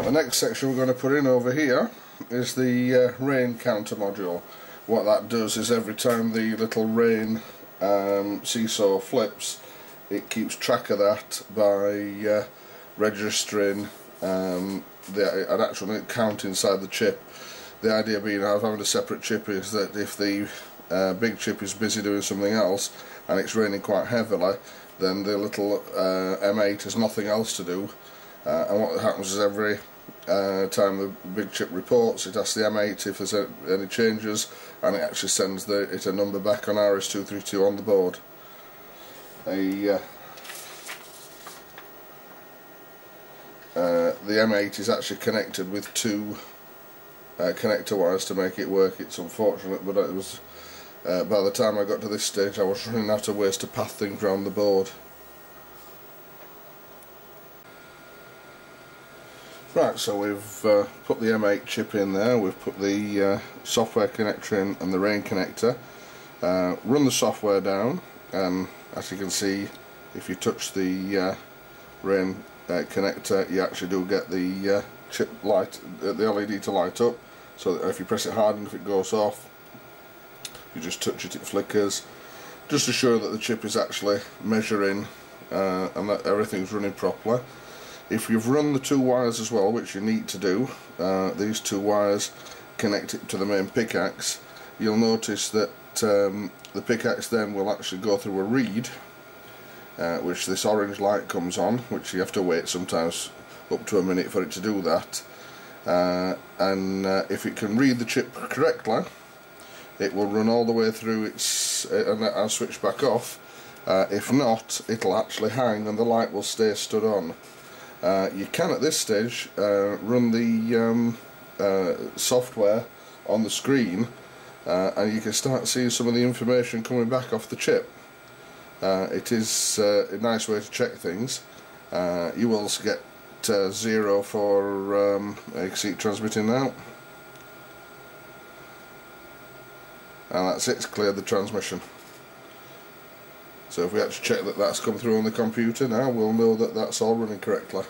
The next section we're going to put in over here is the rain counter module. What that does is every time the little rain seesaw flips, it keeps track of that by registering an actual count inside the chip. The idea being of having a separate chip is that if the big chip is busy doing something else and it's raining quite heavily, then the little M8 has nothing else to do, and what happens is every time the big chip reports, it asks the M8 if there's any changes, and it actually sends it a number back on RS232 on the board. The M8 is actually connected with two connector wires to make it work. It's unfortunate, but it was by the time I got to this stage I was running out of ways to path things around the board. Right, so we've put the M8 chip in there, we've put the software connector in and the rain connector. Run the software down, and as you can see, if you touch the rain connector, you actually do get the chip light, the LED to light up. So that if you press it hard and if it goes off, you just touch it, it flickers, just to show that the chip is actually measuring and that everything's running properly. If you've run the two wires as well, which you need to do, these two wires connect it to the main pickaxe, you'll notice that the pickaxe then will actually go through a reed, which this orange light comes on, which you have to wait sometimes up to a minute for it to do that, and if it can read the chip correctly, it will run all the way through its and I'll switch back off. If not, it'll actually hang and the light will stay stood on. You can at this stage run the software on the screen, and you can start seeing some of the information coming back off the chip. It is a nice way to check things. You will also get 0 for you can see it transmitting now, and that's it, it's cleared the transmission. So if we actually check that that's come through on the computer now, we'll know that that's all running correctly.